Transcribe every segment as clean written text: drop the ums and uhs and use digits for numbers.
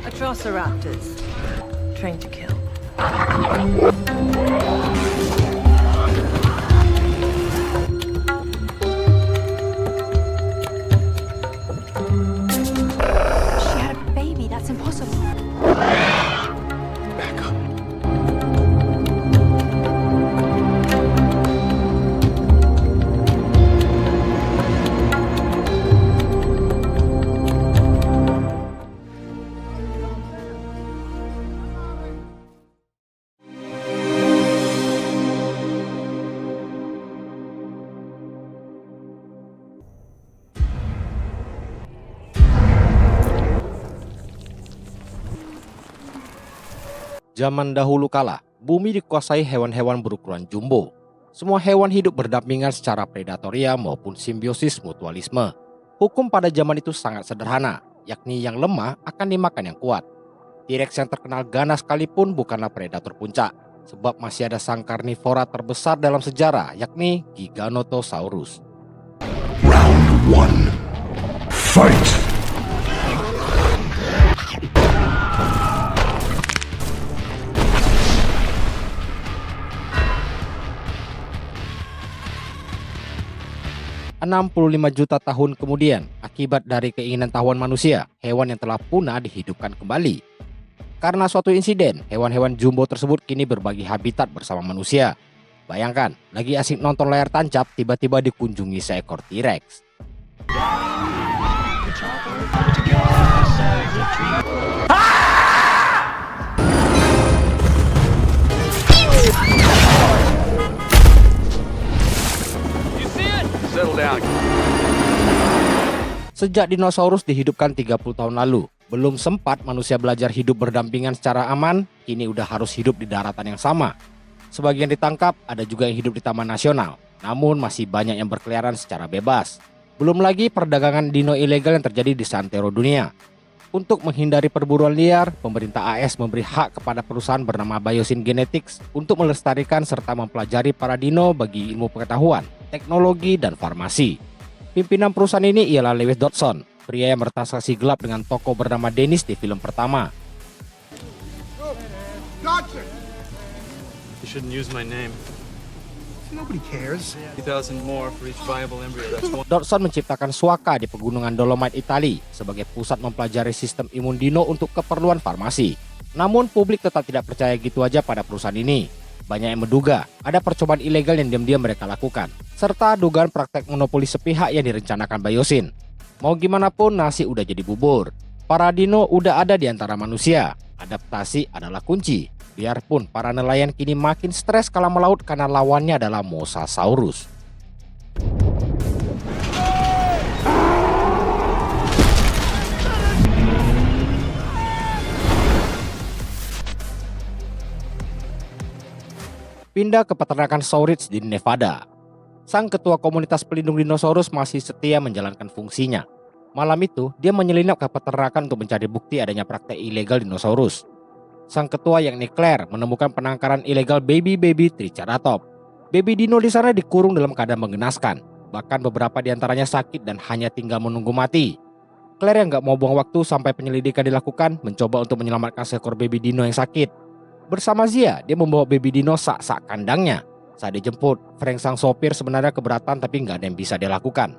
Atrociraptors, trained to kill. She had a baby. That's impossible. Back up. Zaman dahulu kala, bumi dikuasai hewan-hewan berukuran jumbo. Semua hewan hidup berdampingan secara predatoria maupun simbiosis mutualisme. Hukum pada zaman itu sangat sederhana, yakni yang lemah akan dimakan yang kuat. T-Rex yang terkenal ganas sekalipun bukanlah predator puncak, sebab masih ada sang karnivora terbesar dalam sejarah, yakni Giganotosaurus. Round 1. Fight! ...65 juta tahun kemudian, akibat dari keinginan tahuan manusia, hewan yang telah punah dihidupkan kembali. Karena suatu insiden, hewan-hewan jumbo tersebut kini berbagi habitat bersama manusia. Bayangkan, lagi asik nonton layar tancap, tiba-tiba dikunjungi seekor T-Rex. Sejak dinosaurus dihidupkan 30 tahun lalu, belum sempat manusia belajar hidup berdampingan secara aman, kini udah harus hidup di daratan yang sama. Sebagian ditangkap, ada juga yang hidup di taman nasional, namun masih banyak yang berkeliaran secara bebas. Belum lagi perdagangan dino ilegal yang terjadi di santero dunia. Untuk menghindari perburuan liar, pemerintah AS memberi hak kepada perusahaan bernama Biosyn Genetics untuk melestarikan serta mempelajari para dino bagi ilmu pengetahuan, teknologi, dan farmasi. Pimpinan perusahaan ini ialah Lewis Dodson, pria yang bertransaksi gelap dengan tokoh bernama Dennis di film pertama. You shouldn't use my name. Nobody cares. 3,000 more for each viable embryo. That's one. Dodson menciptakan Suaka di pegunungan Dolomite Italia sebagai pusat mempelajari sistem imun dino untuk keperluan farmasi. Namun publik tetap tidak percaya gitu aja pada perusahaan ini. Banyak yang menduga ada percobaan ilegal yang diam-diam mereka lakukan, serta dugaan praktek monopoli sepihak yang direncanakan Biosyn. Mau gimana pun nasi udah jadi bubur. Para dino udah ada di antara manusia. Adaptasi adalah kunci. Biarpun para nelayan kini makin stres kala melaut karena lawannya adalah Mosasaurus. Pindah ke peternakan saurids di Nevada. Sang ketua komunitas pelindung dinosaurus masih setia menjalankan fungsinya. Malam itu, dia menyelinap ke peternakan untuk mencari bukti adanya praktek ilegal dinosaurus. Sang ketua yakni Claire menemukan penangkaran ilegal baby Triceratops. Baby dino di sana dikurung dalam keadaan mengenaskan. Bahkan beberapa di antaranya sakit dan hanya tinggal menunggu mati. Claire yang gak mau buang waktu sampai penyelidikan dilakukan, mencoba untuk menyelamatkan seekor baby dino yang sakit. Bersama Zia, dia membawa baby dino sak-sak kandangnya. Saat dijemput, Frank sang sopir sebenarnya keberatan tapi nggak ada yang bisa dia lakukan.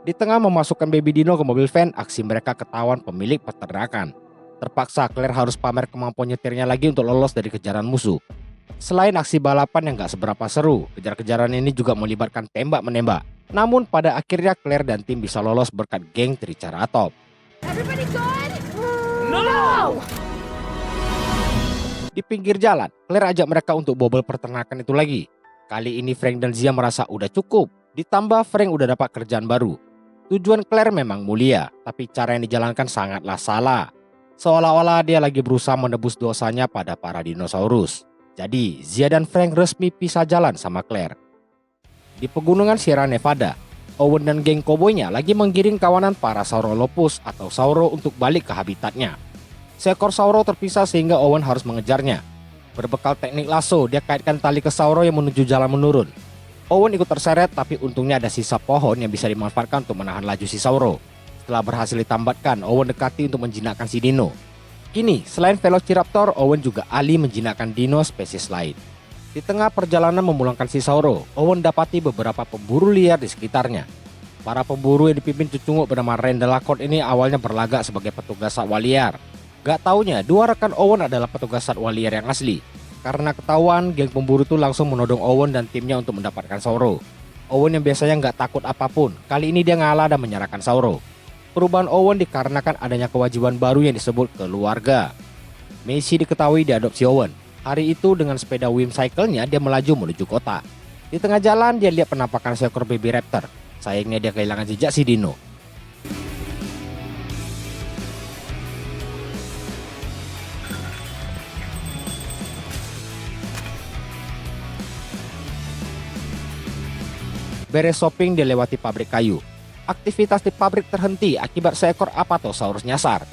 Di tengah memasukkan baby dino ke mobil van, aksi mereka ketahuan pemilik peternakan. Terpaksa Claire harus pamer kemampuan nyetirnya lagi untuk lolos dari kejaran musuh. Selain aksi balapan yang gak seberapa seru, kejar-kejaran ini juga melibatkan tembak-menembak. Namun pada akhirnya Claire dan tim bisa lolos berkat geng Triceratops. Everybody good? No! Di pinggir jalan, Claire ajak mereka untuk bobol peternakan itu lagi. Kali ini Frank dan Zia merasa udah cukup. Ditambah Frank udah dapat kerjaan baru. Tujuan Claire memang mulia, tapi cara yang dijalankan sangatlah salah. Seolah-olah dia lagi berusaha menebus dosanya pada para dinosaurus. Jadi Zia dan Frank resmi pisah jalan sama Claire. Di pegunungan Sierra Nevada, Owen dan geng koboynya lagi menggiring kawanan para Saurolopus atau Sauro untuk balik ke habitatnya. Seekor Sauro terpisah sehingga Owen harus mengejarnya. Berbekal teknik lasso, dia kaitkan tali ke Sauro yang menuju jalan menurun. Owen ikut terseret, tapi untungnya ada sisa pohon yang bisa dimanfaatkan untuk menahan laju si Sauro. Setelah berhasil ditambatkan, Owen dekati untuk menjinakkan si dino. Kini, selain Velociraptor, Owen juga ahli menjinakkan dino spesies lain. Di tengah perjalanan memulangkan si Sauro, Owen dapati beberapa pemburu liar di sekitarnya. Para pemburu yang dipimpin cucunguk bernama Randall Accord ini awalnya berlagak sebagai petugas satwa liar. Gak taunya, dua rekan Owen adalah petugas satwa liar yang asli. Karena ketahuan, geng pemburu itu langsung menodong Owen dan timnya untuk mendapatkan Sauro. Owen yang biasanya nggak takut apapun, kali ini dia ngalah dan menyerahkan Sauro. Perubahan Owen dikarenakan adanya kewajiban baru yang disebut keluarga. Macy diketahui diadopsi Owen. Hari itu dengan sepeda Whimcycle-nya dia melaju menuju kota. Di tengah jalan dia lihat penampakan seekor baby raptor. Sayangnya dia kehilangan jejak si dino. Beres shopping dia lewati pabrik kayu. Aktivitas di pabrik terhenti akibat seekor Apatosaurus nyasar.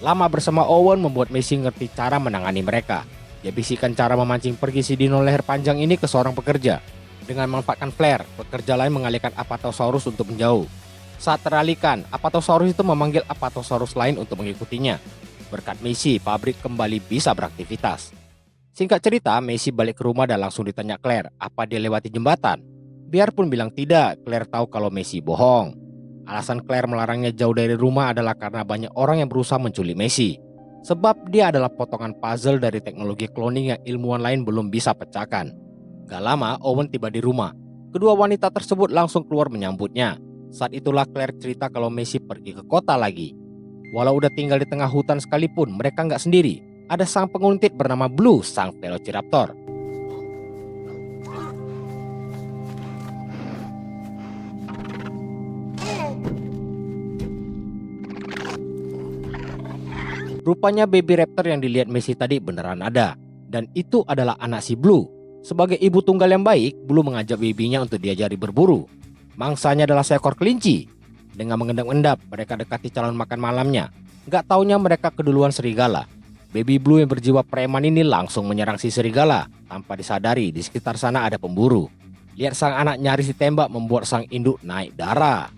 Lama bersama Owen membuat Macy ngerti cara menangani mereka. Dia bisikan cara memancing pergi si dino leher panjang ini ke seorang pekerja. Dengan memanfaatkan flare, pekerja lain mengalihkan Apatosaurus untuk menjauh. Saat teralihkan, Apatosaurus itu memanggil Apatosaurus lain untuk mengikutinya. Berkat Macy, pabrik kembali bisa beraktivitas. Singkat cerita, Macy balik ke rumah dan langsung ditanya Claire, apa dia lewati jembatan? Biarpun bilang tidak, Claire tahu kalau Macy bohong. Alasan Claire melarangnya jauh dari rumah adalah karena banyak orang yang berusaha menculik Macy. Sebab dia adalah potongan puzzle dari teknologi cloning yang ilmuwan lain belum bisa pecahkan. Gak lama, Owen tiba di rumah. Kedua wanita tersebut langsung keluar menyambutnya. Saat itulah Claire cerita kalau Macy pergi ke kota lagi. Walau udah tinggal di tengah hutan sekalipun, mereka nggak sendiri. Ada sang penguntit bernama Blue, sang Velociraptor. Rupanya baby raptor yang dilihat Macy tadi beneran ada. Dan itu adalah anak si Blue. Sebagai ibu tunggal yang baik, Blue mengajak babynya untuk diajari berburu. Mangsanya adalah seekor kelinci. Dengan mengendap-endap, mereka dekati calon makan malamnya. Gak taunya mereka keduluan serigala. Baby Blue yang berjiwa preman ini langsung menyerang si serigala. Tanpa disadari, di sekitar sana ada pemburu. Lihat sang anak nyaris ditembak membuat sang induk naik darah.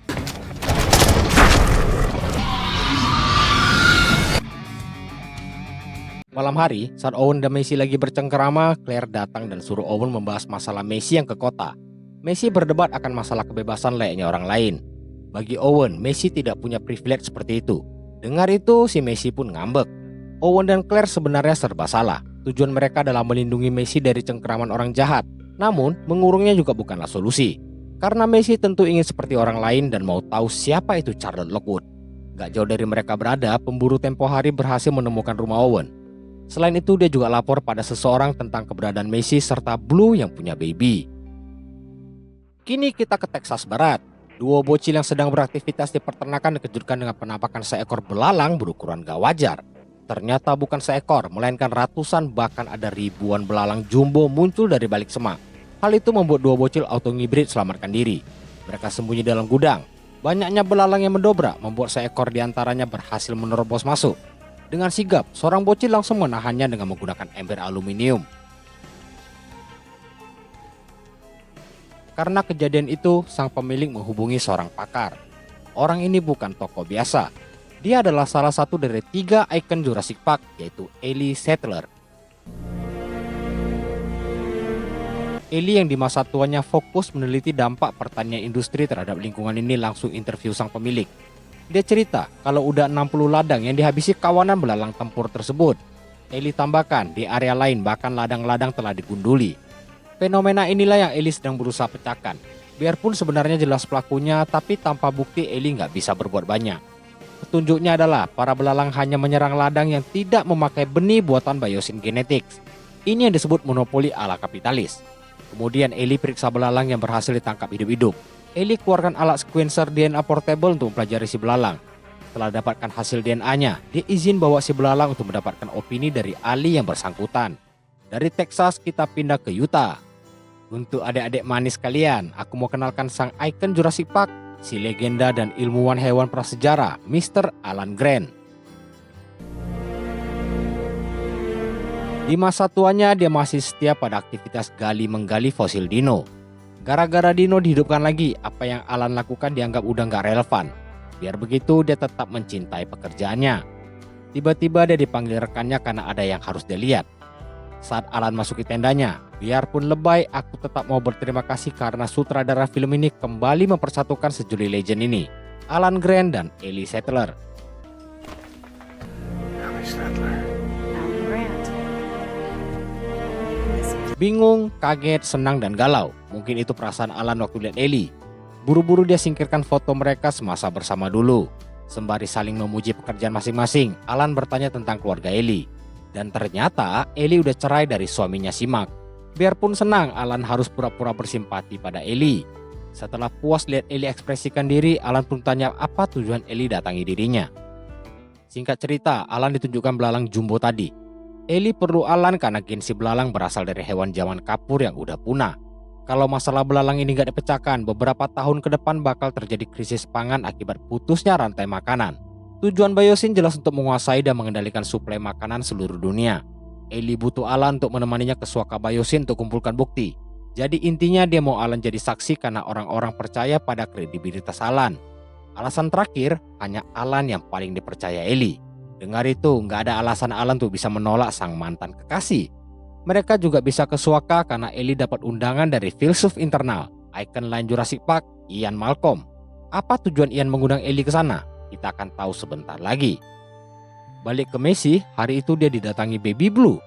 Malam hari, saat Owen dan Macy lagi bercengkerama, Claire datang dan suruh Owen membahas masalah Macy yang ke kota. Macy berdebat akan masalah kebebasan layaknya orang lain. Bagi Owen, Macy tidak punya privilege seperti itu. Dengar itu, si Macy pun ngambek. Owen dan Claire sebenarnya serba salah. Tujuan mereka adalah melindungi Macy dari cengkeraman orang jahat. Namun, mengurungnya juga bukanlah solusi. Karena Macy tentu ingin seperti orang lain dan mau tahu siapa itu Charlotte Lockwood. Gak jauh dari mereka berada, pemburu tempo hari berhasil menemukan rumah Owen. Selain itu, dia juga lapor pada seseorang tentang keberadaan Macy serta Blue yang punya baby. Kini kita ke Texas Barat. Dua bocil yang sedang beraktivitas di peternakan dikejutkan dengan penampakan seekor belalang berukuran gak wajar. Ternyata bukan seekor, melainkan ratusan bahkan ada ribuan belalang jumbo muncul dari balik semak. Hal itu membuat dua bocil auto ngibrit selamatkan diri. Mereka sembunyi dalam gudang. Banyaknya belalang yang mendobrak membuat seekor diantaranya berhasil menerobos masuk. Dengan sigap, seorang bocil langsung menahannya dengan menggunakan ember aluminium. Karena kejadian itu, sang pemilik menghubungi seorang pakar. Orang ini bukan tokoh biasa. Dia adalah salah satu dari 3 ikon Jurassic Park, yaitu Ellie Sattler. Ellie yang di masa tuanya fokus meneliti dampak pertanian industri terhadap lingkungan ini langsung interview sang pemilik. Dia cerita kalau udah 60 ladang yang dihabisi kawanan belalang tempur tersebut. Ellie tambahkan di area lain bahkan ladang-ladang telah digunduli. Fenomena inilah yang Ellie sedang berusaha pecahkan. Biarpun sebenarnya jelas pelakunya, tapi tanpa bukti Ellie nggak bisa berbuat banyak. Petunjuknya adalah para belalang hanya menyerang ladang yang tidak memakai benih buatan Biosyn Genetics. Ini yang disebut monopoli ala kapitalis. Kemudian Ellie periksa belalang yang berhasil ditangkap hidup-hidup. Ellie keluarkan alat sequencer DNA portable untuk mempelajari si belalang. Setelah dapatkan hasil DNA-nya, dia izin bawa si belalang untuk mendapatkan opini dari ahli yang bersangkutan. Dari Texas kita pindah ke Utah. Untuk adik-adik manis kalian, aku mau kenalkan sang ikon Jurassic Park, si legenda dan ilmuwan hewan prasejarah, Mr. Alan Grant. Di masa tuanya dia masih setia pada aktivitas gali-menggali fosil dino. Gara-gara dino dihidupkan lagi, apa yang Alan lakukan dianggap udah nggak relevan. Biar begitu dia tetap mencintai pekerjaannya. Tiba-tiba dia dipanggil rekannya karena ada yang harus dia lihat. Saat Alan masuki tendanya, biarpun lebay, aku tetap mau berterima kasih karena sutradara film ini kembali mempersatukan sejoli legend ini, Alan Grant dan Ellie Sattler. Alan Grant. Bingung, kaget, senang, dan galau. Mungkin itu perasaan Alan waktu lihat Ellie. Buru-buru dia singkirkan foto mereka semasa bersama dulu. Sembari saling memuji pekerjaan masing-masing, Alan bertanya tentang keluarga Ellie. Dan ternyata Ellie udah cerai dari suaminya si Mark. Biarpun senang, Alan harus pura-pura bersimpati pada Ellie. Setelah puas lihat Ellie ekspresikan diri, Alan pun tanya apa tujuan Ellie datangi dirinya. Singkat cerita, Alan ditunjukkan belalang jumbo tadi. Ellie perlu Alan karena gen si belalang berasal dari hewan zaman kapur yang udah punah. Kalau masalah belalang ini gak dipecahkan, beberapa tahun ke depan bakal terjadi krisis pangan akibat putusnya rantai makanan. Tujuan Biosyn jelas untuk menguasai dan mengendalikan suplai makanan seluruh dunia. Ellie butuh Alan untuk menemaninya ke Suaka Biosyn untuk kumpulkan bukti. Jadi intinya dia mau Alan jadi saksi karena orang-orang percaya pada kredibilitas Alan. Alasan terakhir, hanya Alan yang paling dipercaya Ellie. Dengar itu, nggak ada alasan Alan untuk bisa menolak sang mantan kekasih. Mereka juga bisa ke Suaka karena Ellie dapat undangan dari filsuf internal, ikon lain Jurassic Park, Ian Malcolm. Apa tujuan Ian mengundang Ellie ke sana? Kita akan tahu sebentar lagi. Balik ke Messi, hari itu dia didatangi Baby Blue.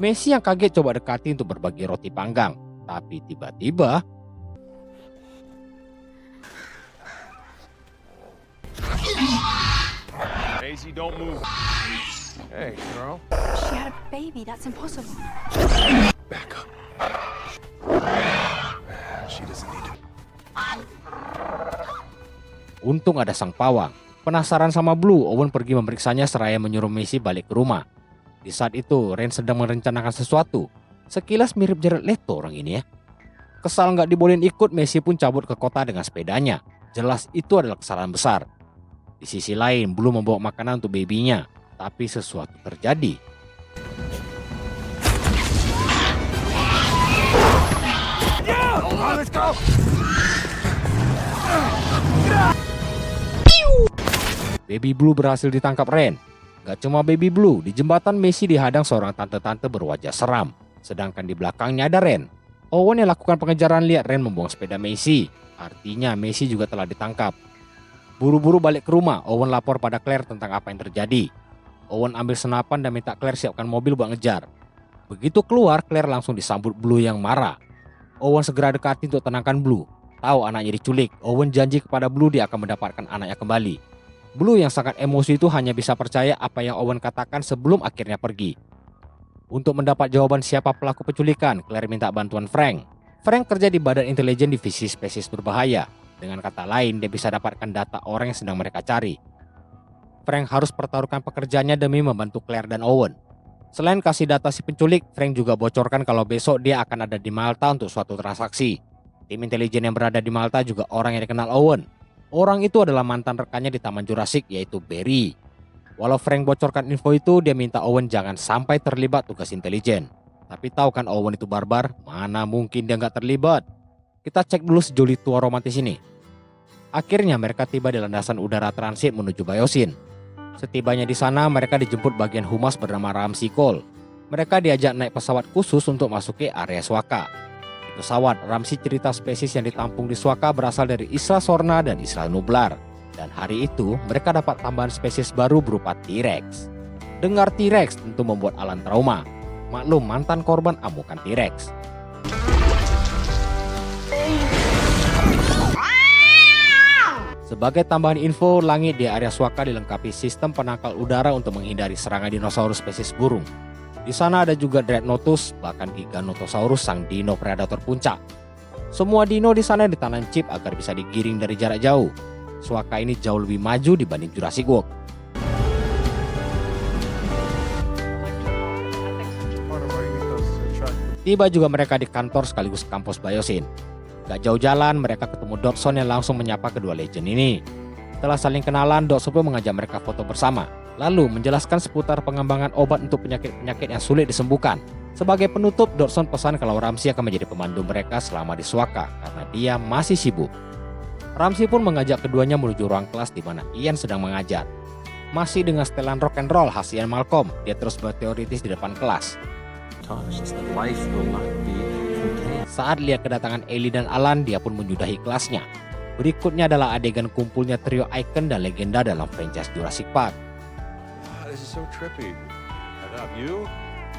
Messi yang kaget coba dekati untuk berbagi roti panggang. Tapi tiba-tiba Daisy, don't move. Hey, girl. She had a baby. That's impossible. Back up. She doesn't need to. untung ada sang pawang. Penasaran sama Blue, Owen pergi memeriksanya seraya menyuruh Messi balik ke rumah. Di saat itu, Ren sedang merencanakan sesuatu. Sekilas mirip Jared Leto orang ini ya. Kesal nggak dibolehin ikut, Messi pun cabut ke kota dengan sepedanya. Jelas itu adalah kesalahan besar. Di sisi lain, Blue membawa makanan untuk babynya. Tapi sesuatu terjadi. Let's go. Baby Blue berhasil ditangkap Ren. Gak cuma Baby Blue, di jembatan Messi dihadang seorang tante-tante berwajah seram. Sedangkan di belakangnya ada Ren. Owen yang lakukan pengejaran lihat Ren membuang sepeda Messi. Artinya Messi juga telah ditangkap. Buru-buru balik ke rumah, Owen lapor pada Claire tentang apa yang terjadi. Owen ambil senapan dan minta Claire siapkan mobil buat ngejar. Begitu keluar, Claire langsung disambut Blue yang marah. Owen segera dekati untuk tenangkan Blue. Tahu anaknya diculik, Owen janji kepada Blue dia akan mendapatkan anaknya kembali. Blue yang sangat emosi itu hanya bisa percaya apa yang Owen katakan sebelum akhirnya pergi. Untuk mendapat jawaban siapa pelaku penculikan, Claire minta bantuan Frank. Frank kerja di Badan Intelijen Divisi Spesies Berbahaya. Dengan kata lain, dia bisa dapatkan data orang yang sedang mereka cari. Frank harus pertaruhkan pekerjaannya demi membantu Claire dan Owen. Selain kasih data si penculik, Frank juga bocorkan kalau besok dia akan ada di Malta untuk suatu transaksi. Tim intelijen yang berada di Malta juga orang yang dikenal Owen. Orang itu adalah mantan rekannya di Taman Jurassic, yaitu Barry. Walau Frank bocorkan info itu, dia minta Owen jangan sampai terlibat tugas intelijen. Tapi tahu kan Owen itu barbar, mana mungkin dia nggak terlibat. Kita cek dulu sejoli tua romantis ini. Akhirnya mereka tiba di landasan udara transit menuju Biosyn. Setibanya di sana, mereka dijemput bagian humas bernama Ramsey Cole. Mereka diajak naik pesawat khusus untuk masuki area Suaka. Di pesawat, Ramsey cerita spesies yang ditampung di Suaka berasal dari Isla Sorna dan Isla Nublar. Dan hari itu, mereka dapat tambahan spesies baru berupa T-Rex. Dengar T-Rex tentu membuat Alan trauma. Maklum mantan korban amukan T-Rex. Sebagai tambahan info, langit di area Suaka dilengkapi sistem penangkal udara untuk menghindari serangan dinosaurus spesies burung. Di sana ada juga Dreadnoughtus, bahkan Giganotosaurus sang dino predator puncak. Semua dino di sana ditanam chip agar bisa digiring dari jarak jauh. Suaka ini jauh lebih maju dibanding Jurassic World. Tiba juga mereka di kantor sekaligus kampus Biosyn. Gak jauh jalan, mereka ketemu Dodson yang langsung menyapa kedua legend ini. Setelah saling kenalan, Dodson pun mengajak mereka foto bersama. lalu menjelaskan seputar pengembangan obat untuk penyakit-penyakit yang sulit disembuhkan. Sebagai penutup, Dodson pesan kalau Ramsey akan menjadi pemandu mereka selama di Suaka karena dia masih sibuk. Ramsey pun mengajak keduanya menuju ruang kelas di mana Ian sedang mengajar. Masih dengan setelan rock and roll khas Ian Malcolm, dia terus berteoritis di depan kelas. Saat lihat kedatangan Ellie dan Alan, dia pun menyudahi kelasnya. Berikutnya adalah adegan kumpulnya trio ikon dan legenda dalam franchise Jurassic Park. This is so trippy. You?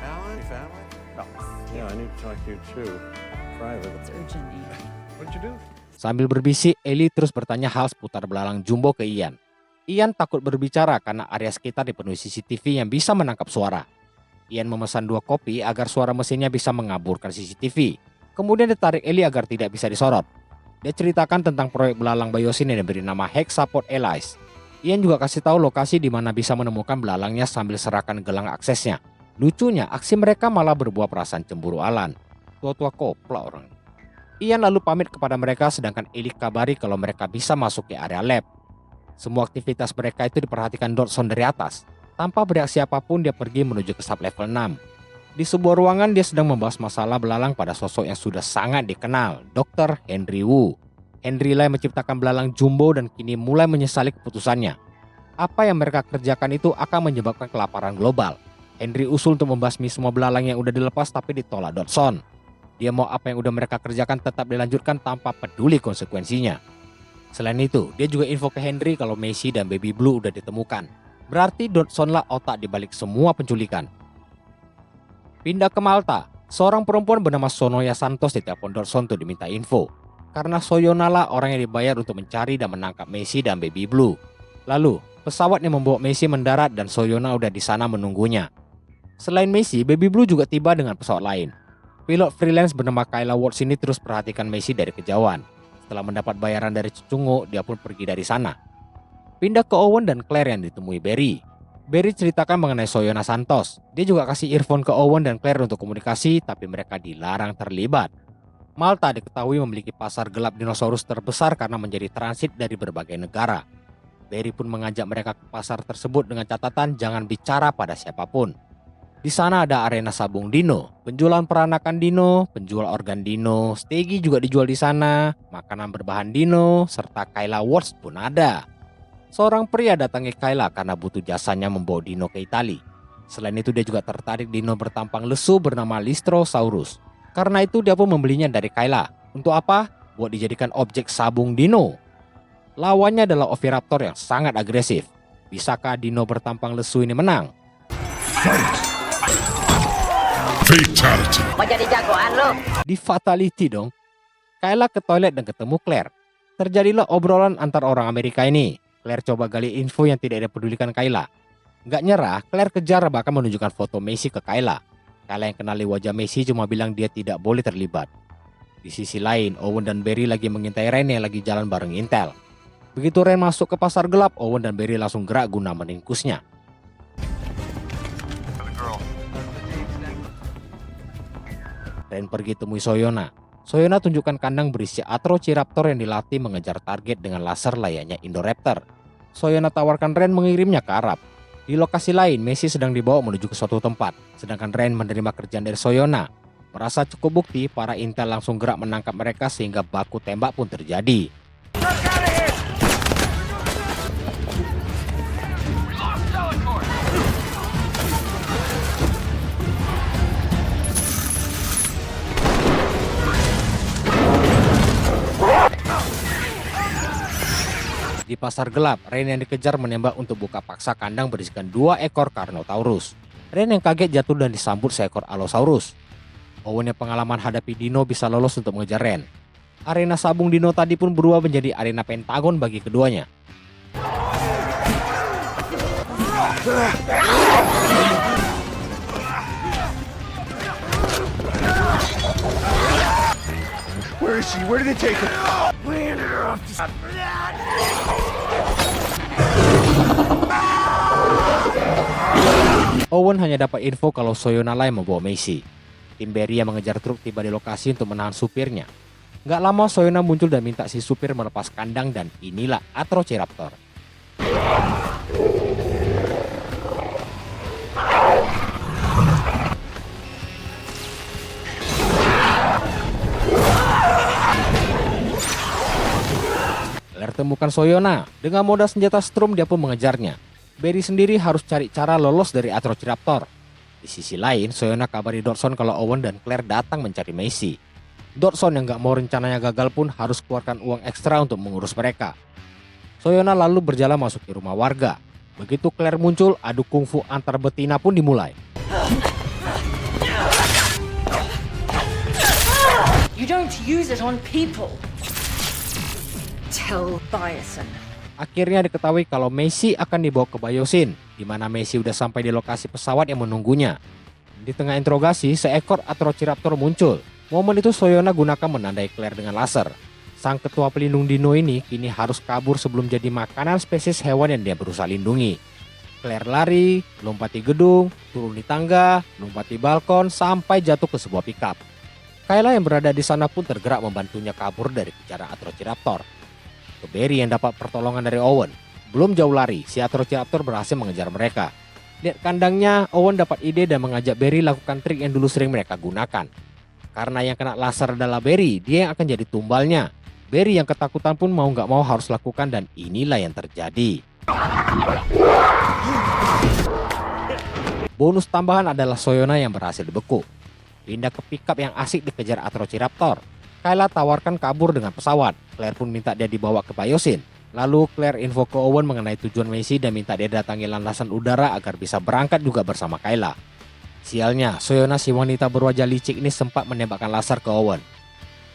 Alan? Your family? Oh, yeah, I need to talk to you too. Private. It's urgent. What'd you do? Sambil berbisik, Ellie terus bertanya hal seputar belalang jumbo ke Ian. Ian takut berbicara karena area sekitar dipenuhi CCTV yang bisa menangkap suara. Ian memesan 2 kopi agar suara mesinnya bisa mengaburkan CCTV. Kemudian ditarik Ellie agar tidak bisa disorot. Dia ceritakan tentang proyek belalang biosin yang diberi nama Hexapod Allies. Ian juga kasih tahu lokasi di mana bisa menemukan belalangnya sambil serahkan gelang aksesnya. Lucunya, aksi mereka malah berbuah perasaan cemburu Alan. Tua-tua kopla orang. Ian lalu pamit kepada mereka sedangkan Ellie kabari kalau mereka bisa masuk ke area lab. Semua aktivitas mereka itu diperhatikan Dodson dari atas. Tanpa bereaksi apapun, dia pergi menuju ke sub level 6. Di sebuah ruangan, dia sedang membahas masalah belalang pada sosok yang sudah sangat dikenal, Dr. Henry Wu. Henry lah yang menciptakan belalang jumbo dan kini mulai menyesali keputusannya. Apa yang mereka kerjakan itu akan menyebabkan kelaparan global. Henry usul untuk membasmi semua belalang yang udah dilepas tapi ditolak Dodson. Dia mau apa yang udah mereka kerjakan tetap dilanjutkan tanpa peduli konsekuensinya. Selain itu, dia juga info ke Henry kalau Macy dan Baby Blue udah ditemukan. Berarti Dodson lah otak dibalik semua penculikan. Pindah ke Malta, seorang perempuan bernama Sonoya Santos ditelepon Dodson untuk diminta info. Karena Soyona lah orang yang dibayar untuk mencari dan menangkap Macy dan Baby Blue. Lalu, pesawat yang membawa Macy mendarat dan Soyona udah di sana menunggunya. Selain Macy, Baby Blue juga tiba dengan pesawat lain. Pilot freelance bernama Kyla Watts ini terus perhatikan Macy dari kejauhan. Setelah mendapat bayaran dari Cecungu, dia pun pergi dari sana. Pindah ke Owen dan Claire yang ditemui Barry. Barry ceritakan mengenai Soyona Santos. Dia juga kasih earphone ke Owen dan Claire untuk komunikasi, tapi mereka dilarang terlibat. Malta diketahui memiliki pasar gelap dinosaurus terbesar karena menjadi transit dari berbagai negara. Barry pun mengajak mereka ke pasar tersebut dengan catatan jangan bicara pada siapapun. Di sana ada arena sabung dino, penjualan peranakan dino, penjual organ dino, stegi juga dijual di sana, makanan berbahan dino, serta Kyla Watts pun ada. Seorang pria datangi Kyla karena butuh jasanya membawa dino ke Italia. Selain itu dia juga tertarik dino bertampang lesu bernama Lystrosaurus. Karena itu dia pun membelinya dari Kyla. Untuk apa? Buat dijadikan objek sabung dino. Lawannya adalah Oviraptor yang sangat agresif. Bisakah dino bertampang lesu ini menang? Fatality. Mau jadi jagoan lo? Di fatality dong. Kyla ke toilet dan ketemu Claire. Terjadilah obrolan antar orang Amerika ini. Claire coba gali info yang tidak dipedulikan Kyla. Nggak nyerah, Claire kejar bahkan menunjukkan foto Macy ke Kyla. Kyla yang kenali wajah Macy cuma bilang dia tidak boleh terlibat. Di sisi lain, Owen dan Barry lagi mengintai Ren yang lagi jalan bareng Intel. Begitu Ren masuk ke pasar gelap, Owen dan Barry langsung gerak guna meringkusnya. Ren pergi temui Soyona. Soyona tunjukkan kandang berisi Atrociraptor yang dilatih mengejar target dengan laser layaknya Indoraptor. Soyona tawarkan Ren mengirimnya ke Arab. Di lokasi lain, Macy sedang dibawa menuju ke suatu tempat, sedangkan Ren menerima kerjaan dari Soyona. Merasa cukup bukti, para Intel langsung gerak menangkap mereka sehingga baku tembak pun terjadi. Di pasar gelap, Ren yang dikejar menembak untuk buka paksa kandang berisikan 2 ekor Carnotaurus. Ren yang kaget jatuh dan disambut seekor Allosaurus. Owen yang pengalaman hadapi dino bisa lolos untuk mengejar Ren. Arena sabung dino tadi pun berubah menjadi arena pentagon bagi keduanya. Where is she? Where did they take her? Landed her off the... Owen hanya dapat info kalau Soyona lah yang membawa Macy. Tim Barry yang mengejar truk tiba di lokasi untuk menahan supirnya. Nggak lama Soyona muncul dan minta si supir melepas kandang dan inilah Atrociraptor. Claire temukan Soyona. Dengan modal senjata Strom dia pun mengejarnya. Barry sendiri harus cari cara lolos dari Atrociraptor. Di sisi lain, Soyona kabari Dodson kalau Owen dan Claire datang mencari Macy. Dodson yang gak mau rencananya gagal pun harus keluarkan uang ekstra untuk mengurus mereka. Soyona lalu berjalan masuk ke rumah warga. Begitu Claire muncul, adu kungfu antar betina pun dimulai. You don't use it on people. Tell Bison. Akhirnya diketahui kalau Macy akan dibawa ke Biosyn, di mana Macy udah sampai di lokasi pesawat yang menunggunya. Di tengah interogasi, seekor Atrociraptor muncul. Momen itu Soyona gunakan menandai Claire dengan laser. Sang ketua pelindung dino ini kini harus kabur sebelum jadi makanan spesies hewan yang dia berusaha lindungi. Claire lari, lompati gedung, turun di tangga, lompati balkon, sampai jatuh ke sebuah pickup. Kayla yang berada di sana pun tergerak membantunya kabur dari kejaran Atrociraptor. Ke Barry yang dapat pertolongan dari Owen. Belum jauh lari, si Atrociraptor berhasil mengejar mereka. Lihat kandangnya, Owen dapat ide dan mengajak Barry lakukan trik yang dulu sering mereka gunakan. Karena yang kena laser adalah Barry, dia yang akan jadi tumbalnya. Barry yang ketakutan pun mau gak mau harus lakukan, dan inilah yang terjadi. Bonus tambahan adalah Soyona yang berhasil dibekuk. Pindah ke pickup yang asik dikejar Atrociraptor. Kayla tawarkan kabur dengan pesawat. Claire pun minta dia dibawa ke Biosyn. Lalu Claire info ke Owen mengenai tujuan Macy dan minta dia datangi landasan udara agar bisa berangkat juga bersama Kayla. Sialnya, Soyona si wanita berwajah licik ini sempat menembakkan laser ke Owen.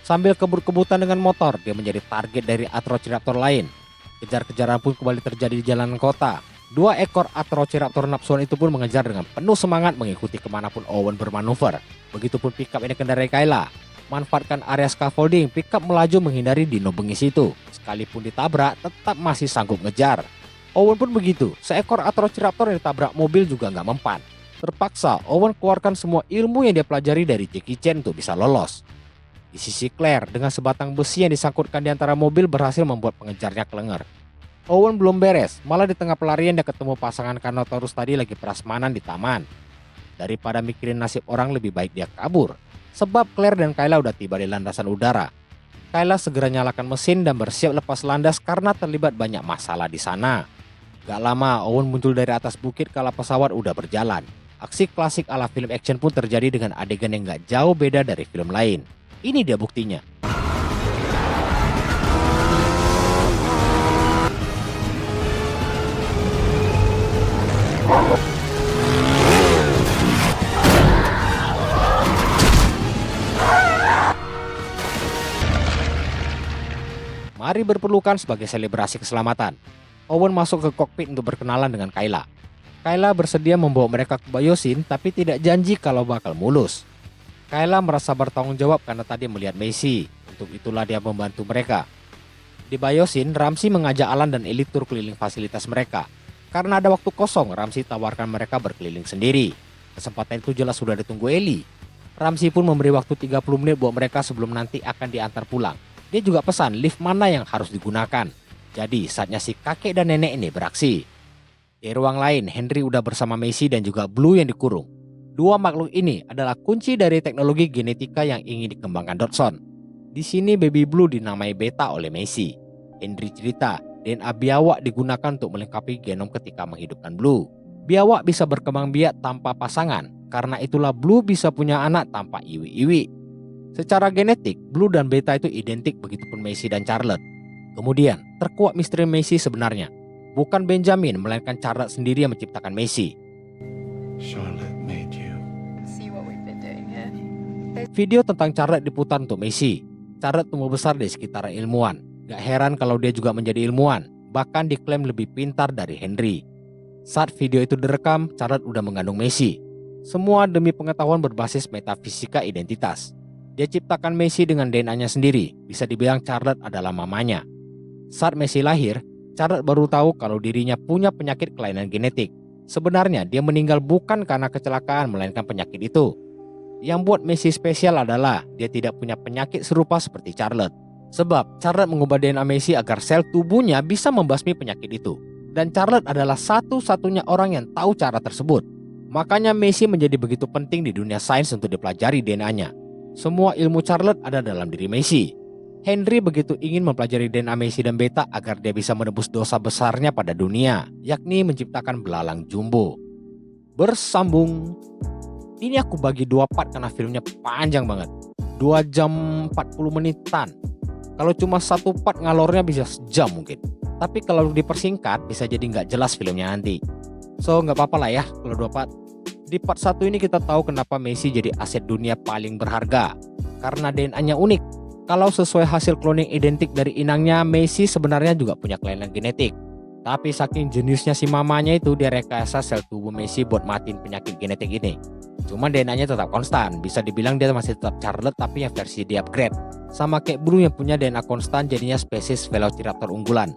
Sambil kebut-kebutan dengan motor, dia menjadi target dari Atrociraptor lain. Kejar-kejaran pun kembali terjadi di jalanan kota. 2 ekor Atrociraptor napsuan itu pun mengejar dengan penuh semangat mengikuti kemanapun Owen bermanuver. Begitupun pickup ini kendarai Kayla. Manfaatkan area scaffolding, pickup melaju menghindari dino bengis itu. Sekalipun ditabrak, tetap masih sanggup ngejar. Owen pun begitu, seekor Atrociraptor yang ditabrak mobil juga nggak mempan. Terpaksa, Owen keluarkan semua ilmu yang dia pelajari dari Jackie Chan untuk bisa lolos. Di sisi Claire, dengan sebatang besi yang disangkutkan di antara mobil berhasil membuat pengejarnya kelenger. Owen belum beres, malah di tengah pelarian dia ketemu pasangan Carnotaurus tadi lagi prasmanan di taman. Daripada mikirin nasib orang, lebih baik dia kabur. Sebab Claire dan Kayla udah tiba di landasan udara. Kayla segera nyalakan mesin dan bersiap lepas landas karena terlibat banyak masalah di sana. Gak lama Owen muncul dari atas bukit kala pesawat udah berjalan. Aksi klasik ala film action pun terjadi dengan adegan yang gak jauh beda dari film lain. Ini dia buktinya. Mari berpelukan sebagai selebrasi keselamatan. Owen masuk ke kokpit untuk berkenalan dengan Kayla. Kayla bersedia membawa mereka ke Biosyn tapi tidak janji kalau bakal mulus. Kayla merasa bertanggung jawab karena tadi melihat Macy. Untuk itulah dia membantu mereka. Di Biosyn, Ramsey mengajak Alan dan Ellie tur keliling fasilitas mereka. Karena ada waktu kosong, Ramsey tawarkan mereka berkeliling sendiri. Kesempatan itu jelas sudah ditunggu Ellie. Ramsey pun memberi waktu 30 menit buat mereka sebelum nanti akan diantar pulang. Dia juga pesan lift mana yang harus digunakan. Jadi saatnya si kakek dan nenek ini beraksi. Di ruang lain, Henry udah bersama Macy dan juga Blue yang dikurung. 2 makhluk ini adalah kunci dari teknologi genetika yang ingin dikembangkan Dodson. Di sini baby Blue dinamai Beta oleh Macy. Henry cerita, DNA biawak digunakan untuk melengkapi genom ketika menghidupkan Blue. Biawak bisa berkembang biak tanpa pasangan, karena itulah Blue bisa punya anak tanpa iwi-iwi. Secara genetik, Blue dan Beta itu identik, begitupun Macy dan Charlotte. Kemudian, terkuak misteri Macy sebenarnya. Bukan Benjamin, melainkan Charlotte sendiri yang menciptakan Macy. Charlotte made you. See what we've been doing here. Video tentang Charlotte diputar untuk Macy. Charlotte tumbuh besar di sekitar ilmuwan. Gak heran kalau dia juga menjadi ilmuwan. Bahkan diklaim lebih pintar dari Henry. Saat video itu direkam, Charlotte udah mengandung Macy. Semua demi pengetahuan berbasis metafisika identitas. Dia ciptakan Macy dengan DNA-nya sendiri. Bisa dibilang Charlotte adalah mamanya. Saat Macy lahir, Charlotte baru tahu kalau dirinya punya penyakit kelainan genetik. Sebenarnya dia meninggal bukan karena kecelakaan, melainkan penyakit itu. Yang buat Macy spesial adalah dia tidak punya penyakit serupa seperti Charlotte. Sebab Charlotte mengubah DNA Macy agar sel tubuhnya bisa membasmi penyakit itu. Dan Charlotte adalah satu-satunya orang yang tahu cara tersebut. Makanya Macy menjadi begitu penting di dunia sains untuk dipelajari DNA-nya. Semua ilmu Charlotte ada dalam diri Macy. Henry begitu ingin mempelajari DNA Messi dan Beta agar dia bisa menebus dosa besarnya pada dunia, yakni menciptakan belalang jumbo. Bersambung. Ini aku bagi 2 part karena filmnya panjang banget. 2 jam 40 menitan. Kalau cuma 1 part ngalornya bisa sejam mungkin. Tapi kalau dipersingkat bisa jadi nggak jelas filmnya nanti. So nggak apa-apa lah ya kalau 2 part. Di part 1 ini kita tahu kenapa Messi jadi aset dunia paling berharga. Karena DNA-nya unik. Kalau sesuai hasil cloning identik dari inangnya, Messi sebenarnya juga punya kelainan genetik. Tapi saking jeniusnya si mamanya itu, dia rekayasa sel tubuh Messi buat matiin penyakit genetik ini. Cuma DNA-nya tetap konstan, bisa dibilang dia masih tetap Charlotte tapi yang versi di upgrade. Sama kayak Blue yang punya DNA konstan jadinya spesies Velociraptor unggulan.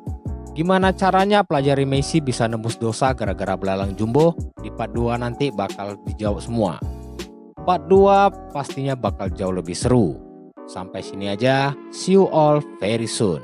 Gimana caranya pelajari Messi bisa nembus dosa gara-gara belalang jumbo? Di part 2 nanti bakal dijawab semua. Part 2 pastinya bakal jauh lebih seru. Sampai sini aja, see you all very soon.